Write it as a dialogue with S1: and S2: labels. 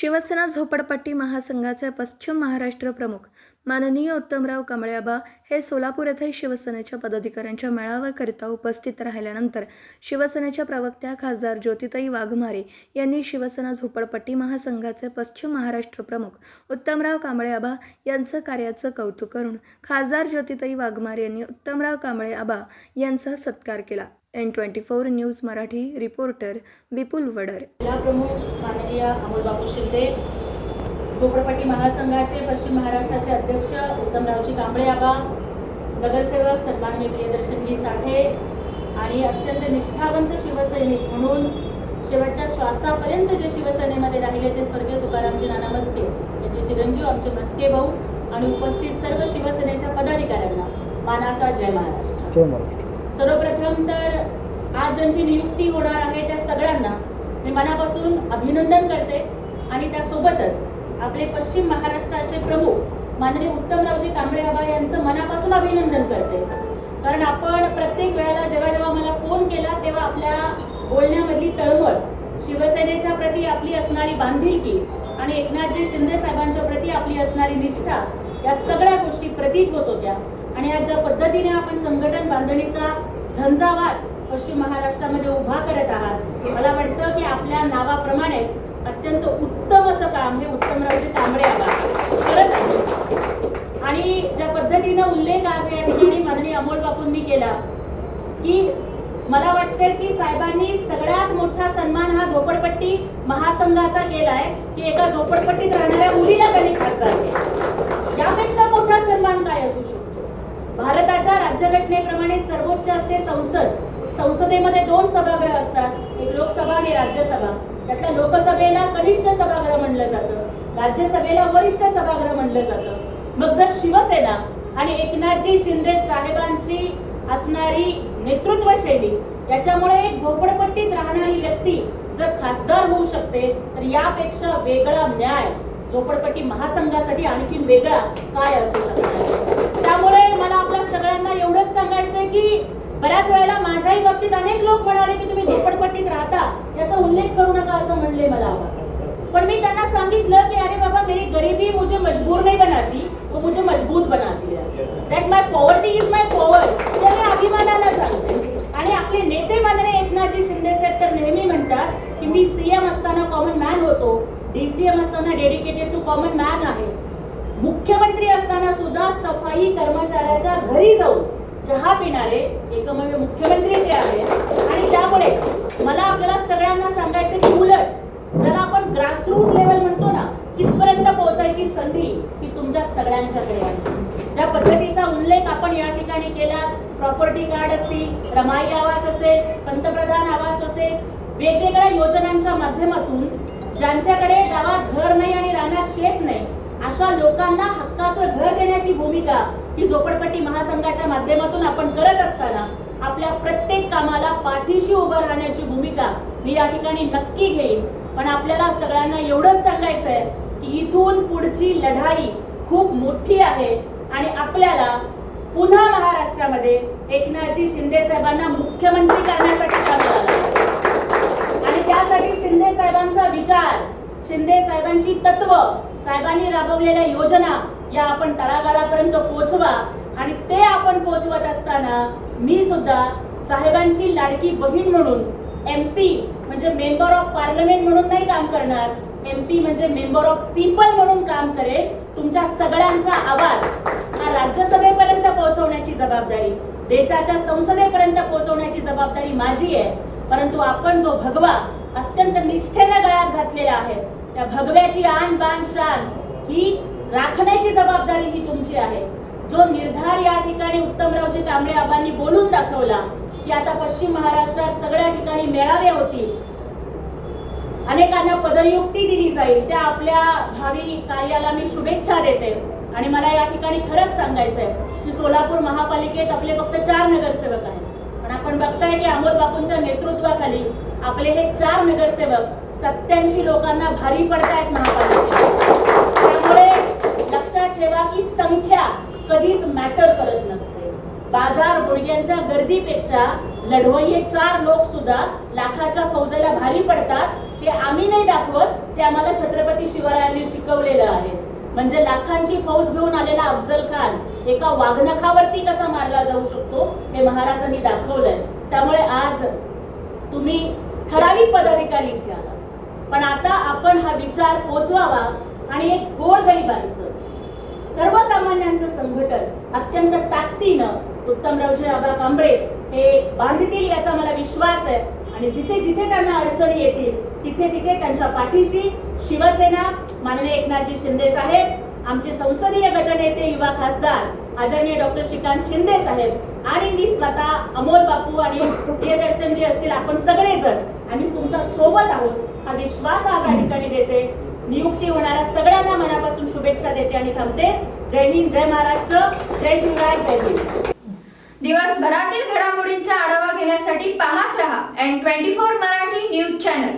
S1: शिवसेना झोपडपट्टी महासंघाचे पश्चिम महाराष्ट्र प्रमुख माननीय उत्तमराव कांबळेआबा हे सोलापूर येथे शिवसेनेच्या पदाधिकाऱ्यांच्या मेळाव्याकरिता उपस्थित राहिल्यानंतर शिवसेनेच्या प्रवक्त्या खासदार ज्योतिताई वाघमारे यांनी शिवसेना झोपडपट्टी महासंघाचे पश्चिम महाराष्ट्र प्रमुख उत्तमराव कांबळेआबा यांचं कार्याचं कौतुक करून खासदार ज्योतिताई वाघमारे यांनी उत्तमराव कांबळेआबा यांचा सत्कार केला। N24 न्यूज मराठी रिपोर्टर विपुल वडर।
S2: जिल्हा प्रमुख माननीय अमोलबापू शिंदे, झोपडपट्टी महासंघाचे पश्चिम महाराष्ट्राचे अध्यक्ष उत्तमरावजी कांबळेआबा, नगरसेवक सन्माननीय प्रियदर्शनजी साठे आणि अत्यंत निष्ठावंत शिवसैनिक म्हणून शेवटच्या श्वासापर्यंत जे शिवसेनेमध्ये राहिले ते स्वर्गीय तुकारामजी नाना मस्के यांचे चिरंजीव आमचे मस्के भाऊ आणि उपस्थित सर्व शिवसेनेच्या पदाधिकाऱ्यांना मानाचा जय महाराष्ट्र। सर्वप्रथम तर आज ज्यांची नियुक्ती होणार आहे त्या सगळ्यांना मी मनापासून अभिनंदन करते आणि त्यासोबतच आपले पश्चिम महाराष्ट्राचे प्रमुख माननीय उत्तमरावजी कांबळेआबा यांचं मनापासून अभिनंदन करते। कारण आपण प्रत्येक वेळेला जेव्हा मला फोन केला तेव्हा आपल्या बोलण्यामधली तळमळ, शिवसेनेच्या प्रती आपली असणारी बांधिलकी आणि एकनाथजी शिंदे साहेबांच्या प्रती आपली असणारी निष्ठा या सगळ्या गोष्टी प्रतीत होत होत्या। आणि आज ज्या पद्धतीने आपण संघटन बांधणीचा झंझावात पश्चिम महाराष्ट्रामध्ये उभा करत आहात, मला वाटतं की आपल्या नावाप्रमाणेच अत्यंत उत्तम असं काम हे उत्तमरावजी कांबळेआबा करत आहेत। आणि ज्या पद्धतीने उल्लेख आज या ठिकाणी माननीय अमोलबापूंनी केला की मला वाटतं की साहेबांनी सगळ्यात मोठा सन्मान हा झोपडपट्टी महासंघाचा केलाय की एका झोपडपट्टीत राहणाऱ्या मुलीला त्यांनी खासदार केला। यापेक्षा मोठा सन्मान काय असू शकतो? भारताच्या राज्यघटनेप्रमाणे सर्वोच्च असते संसद। संसदेमध्ये 2 सभागृह असतात, एक लोकसभा आणि राज्यसभा। त्यातल्या लोकसभेला कनिष्ठ सभागृह म्हणलं जातं, राज्यसभेला वरिष्ठ सभागृह म्हणलं जातं। मग जर शिवसेना आणि एकनाथजी शिंदे साहेबांची असणारी नेतृत्व शैली याच्यामुळे एक झोपडपट्टीत राहणारी व्यक्ती जर खासदार होऊ शकते तर यापेक्षा वेगळा न्याय झोपडपट्टी महासंघासाठी आणखी वेगळा काय असू शकतो? त्यामुळे मला आपल्या सगळ्यांना एवढंच सांगायचंय की बऱ्याच वेळेला माझ्याही बाबतीत अनेक लोक म्हणाले की तुम्ही झोपडपट्टीत राहता याचा उल्लेख करू नका असं म्हणले मला। पण मी त्यांना सांगितलं की अरे बाबा, मेरी गरीबी मुझे मजबूर नहीं बनाती, वो मुझे मजबूत बनाती है। That my poverty is my power, ते मी अभिमानानं सांगते। आणि आपले नेते माननीय एकनाथजी शिंदे साहेब तर नेहमी म्हणतात की मी सीएम असताना कॉमन मॅन होतो, डीसीएम असताना डेडिकेटेड टू कॉमन मॅन आहे, मुख्यमंत्री असताना सुद्धा सफाई कर्मचाऱ्याच्या घरी जाऊन चहा पिणारे एकमेव मुख्यमंत्री ते आहेत। आणि त्यामुळे मला आपल्याला सगळ्यांना सांगायचं की उलट ज्याला आपण ग्रासरूट लेवल म्हणतो ना, तिथपर्यंत पोहोचायची संधी ही तुमच्या सगळ्यांच्याकडे आहे। ज्या पद्धतीचा उल्लेख आपण या ठिकाणी केला, प्रॉपर्टी कार्ड असतील, रमाई आवास असेल, पंतप्रधान आवास असेल, वेगवेगळ्या योजनांच्या माध्यमातून ज्यांच्याकडे गावात घर नाही आणि रानात शेत नाही अशा लोकांना हक्काचं घर देण्याची भूमिका ही झोपडपट्टी महासंघाच्या माध्यमातून आपण करत असताना आपल्या प्रत्येक कामाला पाठीशी उभं राहण्याची भूमिका मी या ठिकाणी नक्की घेईन। पण आपल्याला सगळ्यांना एवढंच सांगायचंय की इथून पुढची लढाई खूप मोठी आहे आणि आपल्याला पुन्हा महाराष्ट्रामध्ये एकनाथजी शिंदे साहेबांना मुख्यमंत्री करण्यासाठी काम करायला लागेल। आणि त्यासाठी शिंदे साहेबांचा विचार, शिंदे साहेबांची तत्व, साहेबांनी राबवलेल्या योजना या आपण तळागाळापर्यंत पोहोचवा। आणि ते आपण पोहोचवत असताना मी सुद्धा साहेबांची लाडकी बहीण म्हणून MP म्हणजे मेंबर ऑफ पार्लमेंट म्हणून नाही काम करणार, MP म्हणजे मेंबर ऑफ पीपल म्हणून काम करेल। तुमच्या सगळ्यांचा आवाज हा राज्यसभेपर्यंत पोहोचवण्याची जबाबदारी, देशाच्या संसदेपर्यंत पोहोचवण्याची जबाबदारी माझी आहे। परंतु आपण जो भगवा अत्यंत निष्ठेने गळ्यात घातलेला आहे त्या भगव्याची आन बान शान ही राखण्याची जबाबदारी ही तुमची आहे। जो निर्धार या ठिकाणी उत्तमरावजी कांबळेआबांनी बोलून दाखवला की आता पश्चिम महाराष्ट्रात सगळ्या ठिकाणी मेळावे होतील, अनेकांना पदनियुक्ती दिली जाईल, त्या आपल्या भावी कार्याला मी शुभेच्छा देते। आणि मला या ठिकाणी खरंच सांगायचंय की सोलापूर महापालिकेत आपले फक्त 4 नगरसेवक आहेत, पण आपण बघताय की अमोलबापूंच्या नेतृत्वाखाली आपले हे 4 नगरसेवक 87 लोकांना भारी पडतायत महापालिकेत। त्यामुळे लक्षात ठेवा की संख्या कधीच मॅटर करत नसते। बाजार गुडघ्यांच्या गर्दीपेक्षा लढवय्ये 4 लोक सुद्धा लाखाच्या फौजेला भारी पडतात। हे आम्ही नाही दाखवत, ते आम्हाला छत्रपती शिवरायांनी शिकवलेलं आहे. म्हणजे लाखांची फौज घेऊन आलेला अफजल खान एका वाघनखावरती कसा मारला जाऊ शकतो हे महाराजांनी दाखवलंय. त्यामुळे आज तुम्ही ठराविक पदाधिकारी इथे आला, पण आता आपण हा विचार पोचवावा आणि एक गोरगरिबांचं सर्वसामान्यांचं संघटन अत्यंत ताकदीनं उत्तमरावजी आबा कांबळे हे बांधतील याचा मला विश्वास आहे. आणि जिथे जिथे त्यांना अडचणी येतील तिथे तिथे त्यांच्या पाठीशी शिवसेना, माननीय एकनाथजी शिंदे साहेब, आमचे संसदीय गटनेते युवा खासदार आदरणीय डॉक्टर श्रीकांत शिंदे साहेब आणि मी स्वतः अमोल बापू आणि प्रियदर्शन जी असतील, आपण सगळेजण आम्ही तुमच्या सोबत आहोत हा विश्वास आज या ठिकाणी देते. नियुक्ती होणाऱ्या सगळ्यांना मनापासून शुभेच्छा देते आणि थांबते. जय हिंद, जय महाराष्ट्र, जय शिवराय, जय भीम.
S1: दिवसभरातील घडामोडींचा आढावा घेण्यासाठी पाहत रहा N24 मराठी न्यूज चॅनल.